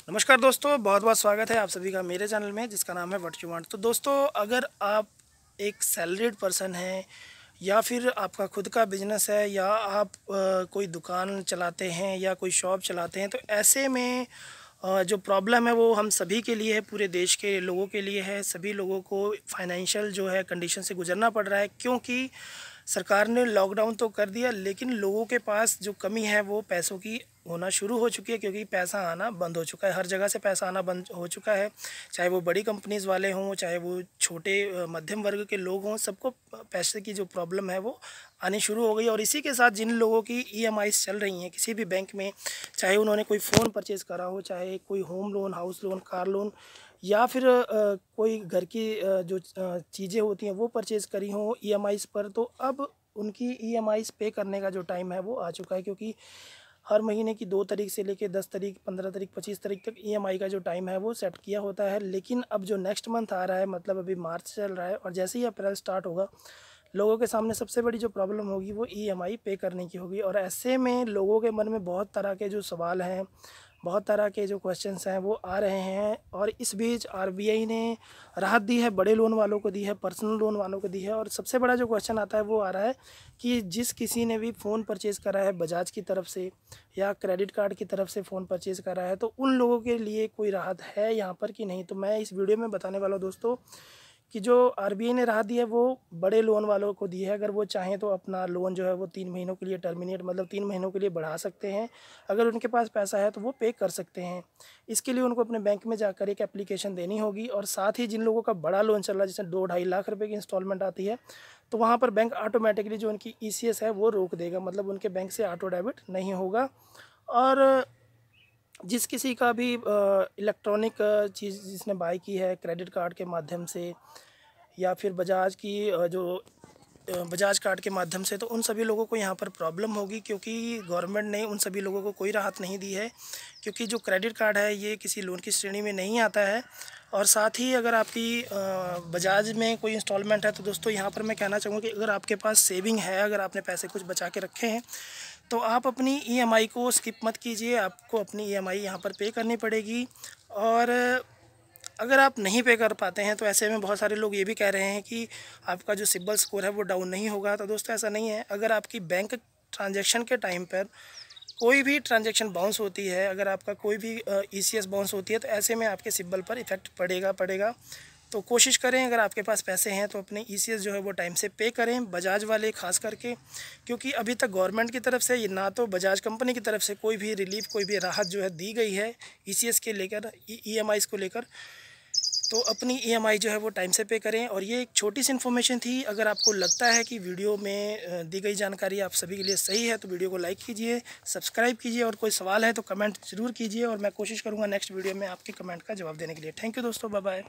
नमस्कार दोस्तों, बहुत बहुत स्वागत है आप सभी का मेरे चैनल में जिसका नाम है व्हाट यू वांट। तो दोस्तों, अगर आप एक सैलरीड पर्सन हैं या फिर आपका खुद का बिजनेस है या आप कोई दुकान चलाते हैं या कोई शॉप चलाते हैं, तो ऐसे में जो प्रॉब्लम है वो हम सभी के लिए है, पूरे देश के लोगों के लिए है। सभी लोगों को फाइनेंशियल जो है कंडीशन से गुजरना पड़ रहा है, क्योंकि सरकार ने लॉकडाउन तो कर दिया लेकिन लोगों के पास जो कमी है वो पैसों की होना शुरू हो चुकी है, क्योंकि पैसा आना बंद हो चुका है। हर जगह से पैसा आना बंद हो चुका है, चाहे वो बड़ी कंपनीज़ वाले हों, चाहे वो छोटे मध्यम वर्ग के लोग हों, सबको पैसे की जो प्रॉब्लम है वो आनी शुरू हो गई। और इसी के साथ जिन लोगों की ईएमआईज़ चल रही हैं किसी भी बैंक में, चाहे उन्होंने कोई फ़ोन परचेज़ करा हो, चाहे कोई home loan, house loan, car loan या फिर कोई घर की जो चीज़ें होती हैं वो परचेज़ करी हों ईएमआईज़ पर, तो अब उनकी ईएमआईज़ पे करने का जो टाइम है वो आ चुका है। क्योंकि हर महीने की 2 तारीख से लेके 10 तारीख, 15 तारीख, 25 तारीख तक ईएमआई का जो टाइम है वो सेट किया होता है। लेकिन अब जो नेक्स्ट मंथ आ रहा है, मतलब अभी मार्च चल रहा है और जैसे ही अप्रैल स्टार्ट होगा, लोगों के सामने सबसे बड़ी जो प्रॉब्लम होगी वो ईएमआई पे करने की होगी। और ऐसे में लोगों के मन में बहुत तरह के जो सवाल हैं, बहुत तरह के जो क्वेश्चंस हैं वो आ रहे हैं। और इस बीच आरबीआई ने राहत दी है, बड़े लोन वालों को दी है, पर्सनल लोन वालों को दी है। और सबसे बड़ा जो क्वेश्चन आता है वो आ रहा है कि जिस किसी ने भी फ़ोन परचेज़ करा है बजाज की तरफ से या क्रेडिट कार्ड की तरफ से फ़ोन परचेज़ करा है, तो उन लोगों के लिए कोई राहत है यहाँ पर कि नहीं। तो मैं इस वीडियो में बताने वाला हूँ दोस्तों कि जो आरबीआई ने राहत दी है वो बड़े लोन वालों को दी है। अगर वो चाहें तो अपना लोन जो है वो 3 महीनों के लिए टर्मिनेट, मतलब 3 महीनों के लिए बढ़ा सकते हैं। अगर उनके पास पैसा है तो वो पे कर सकते हैं। इसके लिए उनको अपने बैंक में जाकर एक एप्लीकेशन देनी होगी। और साथ ही जिन लोगों का बड़ा लोन चल रहा है, जैसे 2-2.5 लाख रुपए की इंस्टॉलमेंट आती है, तो वहाँ पर बैंक ऑटोमेटिकली जो उनकी ईसीएस है वो रोक देगा, मतलब उनके बैंक से ऑटो डेबिट नहीं होगा। और जिस किसी का भी इलेक्ट्रॉनिक चीज़ जिसने बाय की है क्रेडिट कार्ड के माध्यम से या फिर बजाज की बजाज कार्ड के माध्यम से, तो उन सभी लोगों को यहाँ पर प्रॉब्लम होगी, क्योंकि गवर्नमेंट ने उन सभी लोगों को कोई राहत नहीं दी है। क्योंकि जो क्रेडिट कार्ड है ये किसी लोन की श्रेणी में नहीं आता है। और साथ ही अगर आपकी बजाज में कोई इंस्टॉलमेंट है, तो दोस्तों यहाँ पर मैं कहना चाहूँगा कि अगर आपके पास सेविंग है, अगर आपने पैसे कुछ बचा के रखे हैं, तो आप अपनी ईएमआई को स्किप मत कीजिए। आपको अपनी ईएमआई यहाँ पर पे करनी पड़ेगी। और अगर आप नहीं पे कर पाते हैं तो ऐसे में बहुत सारे लोग ये भी कह रहे हैं कि आपका जो सिबिल स्कोर है वो डाउन नहीं होगा। तो दोस्तों ऐसा नहीं है। अगर आपकी बैंक ट्रांजैक्शन के टाइम पर कोई भी ट्रांजैक्शन बाउंस होती है, अगर आपका कोई भी ईसीएस बाउंस होती है, तो ऐसे में आपके सिबिल पर इफ़ेक्ट पड़ेगा। तो कोशिश करें, अगर आपके पास पैसे हैं तो अपने ईसीएस जो है वो टाइम से पे करें, बजाज वाले ख़ास करके। क्योंकि अभी तक गवर्नमेंट की तरफ से ना तो बजाज कंपनी की तरफ से कोई भी रिलीफ, कोई भी राहत जो है दी गई है ईसीएस के लेकर, ईएमआईज़ को लेकर। तो अपनी ईएमआई जो है वो टाइम से पे करें। और ये एक छोटी सी इन्फॉर्मेशन थी। अगर आपको लगता है कि वीडियो में दी गई जानकारी आप सभी के लिए सही है, तो वीडियो को लाइक कीजिए, सब्सक्राइब कीजिए, और कोई सवाल है तो कमेंट ज़रूर कीजिए। और मैं कोशिश करूँगा नेक्स्ट वीडियो में आपके कमेंट का जवाब देने के लिए। थैंक यू दोस्तों, बाय बाय।